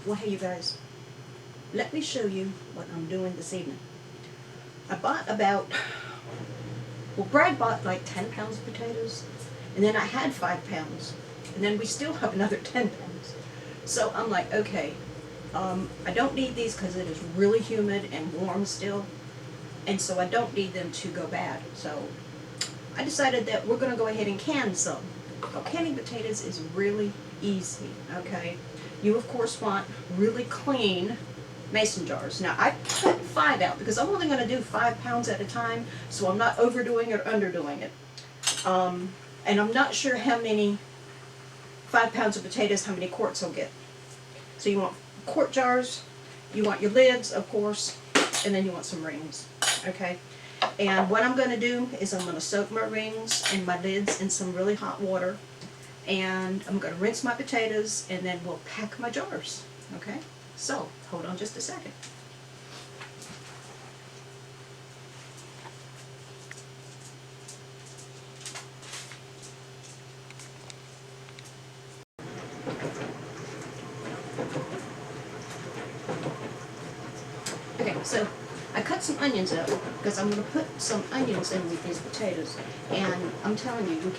Well, hey you guys, let me show you what I'm doing this evening. I bought Brad bought like 10 pounds of potatoes, and then I had 5 pounds, and then we still have another 10 pounds. So I'm like, okay, I don't need these because it is really humid and warm still, and so I don't need them to go bad. So I decided that we're going to go ahead and can some. Well, canning potatoes is really easy, okay? You, of course, want really clean mason jars. Now, I put 5 out because I'm only going to do 5 pounds at a time, so I'm not overdoing it or underdoing it. And I'm not sure how many 5 pounds of potatoes, how many quarts I'll get. So you want quart jars, you want your lids, of course, and then you want some rings, okay? And what I'm going to do is I'm going to soak my rings and my lids in some really hot water, and I'm going to rinse my potatoes, and then we'll pack my jars, okay? So, hold on just a second. Okay, so I cut some onions up because I'm going to put some onions in with these potatoes. And I'm telling you,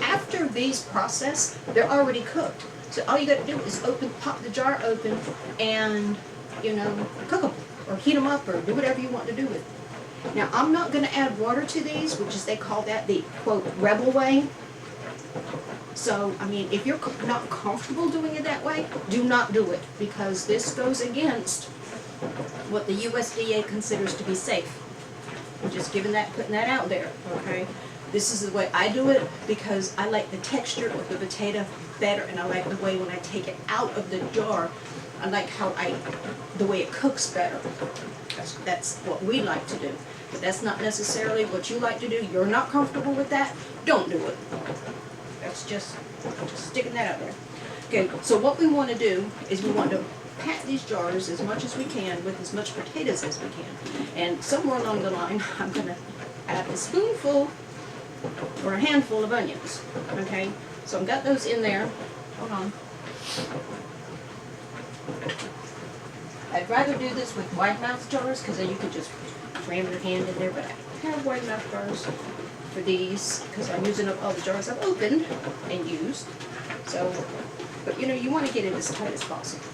after these process, they're already cooked. So all you got to do is pop the jar open and, cook them or heat them up or do whatever you want to do with it. Now, I'm not going to add water to these, which is, they call that the, quote, rebel way. So, I mean, if you're not comfortable doing it that way, do not do it, because this goes against what the USDA considers to be safe. I'm just putting that out there, okay? This is the way I do it because I like the texture of the potato better, and I like the way when I take it out of the jar, I like the way it cooks better. That's what we like to do. But that's not necessarily what you like to do. You're not comfortable with that, don't do it. That's just sticking that out there. Okay, so what we want to do is we want to pack these jars as much as we can with as much potatoes as we can. And somewhere along the line, I'm going to add a spoonful or a handful of onions. Okay, so I've got those in there. Hold on. I'd rather do this with wide mouth jars because then you can just ram your hand in there, but I have wide mouth jars for these because I'm using up all the jars I've opened and used. So, but you want to get it as tight as possible.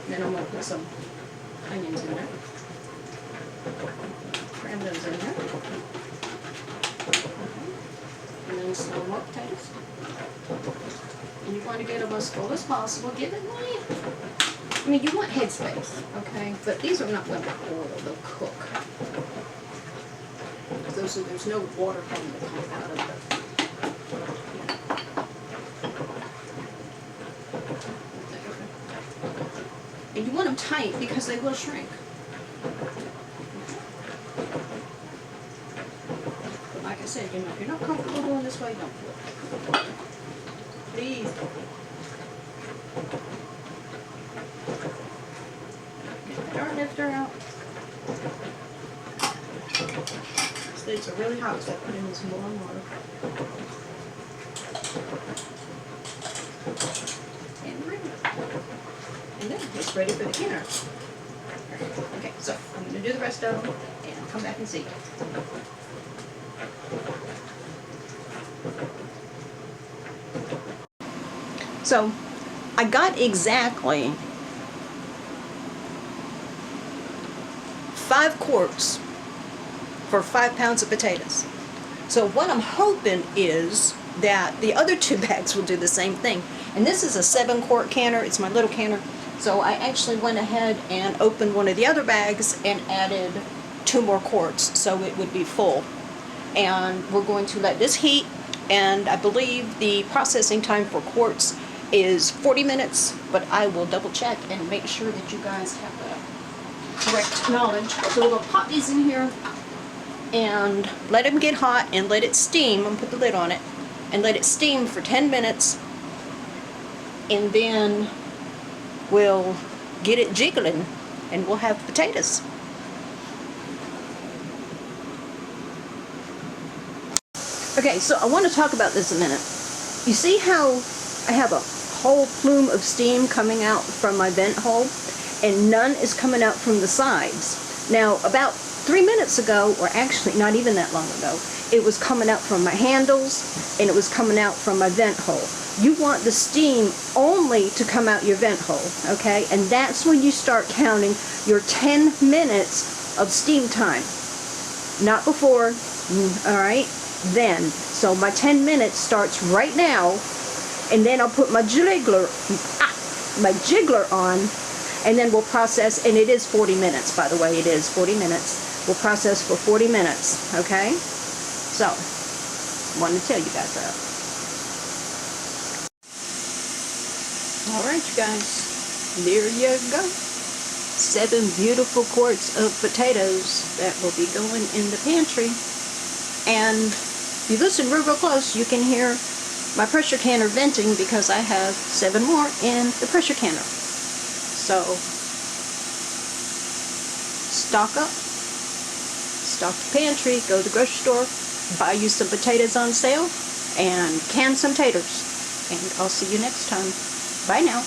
And then I'm going to put some onions in there. Cram those in there. And then some more potatoes. And you want to get them as full as possible. Give it I mean, you want headspace, okay? But these are not going to boil, they'll cook. So there's no water having to come out of them. And you want them tight because they will shrink. But like I said, if you're not comfortable doing this way, don't do it. Please. Get the jar lifter out. These lids are really hot, so I put in some more water. And ring it. And then it's ready for the canner. Okay, so I'm going to do the rest of them and I'll come back and see. So I got exactly 5 quarts for 5 pounds of potatoes. So what I'm hoping is that the other 2 bags will do the same thing. And this is a 7-quart canner. It's my little canner. So I actually went ahead and opened one of the other bags and added 2 more quarts so it would be full. And we're going to let this heat, and I believe the processing time for quarts is 40 minutes, but I will double check and make sure that you guys have the correct knowledge. So we're going to pop these in here and let them get hot and let it steam. I'm going to put the lid on it and let it steam for 10 minutes, and then we'll get it jiggling and we'll have potatoes. Okay, so I want to talk about this a minute. You see how I have a whole plume of steam coming out from my vent hole, and none is coming out from the sides. Now, about 3 minutes ago, or actually not even that long ago, it was coming out from my handles and it was coming out from my vent hole. You want the steam only to come out your vent hole, okay? And that's when you start counting your 10 minutes of steam time. Not before, all right? Then. So my 10 minutes starts right now, and then I'll put my jiggler on, and then we'll process, and it is 40 minutes, by the way, it is 40 minutes. We'll process for 40 minutes, okay? So, wanted to tell you guys that. Alright, you guys, there you go. 7 beautiful quarts of potatoes that will be going in the pantry. And if you listen real close, you can hear my pressure canner venting because I have 7 more in the pressure canner. So, stock up, stock the pantry, go to the grocery store, buy you some potatoes on sale, and can some taters. And I'll see you next time. Bye now.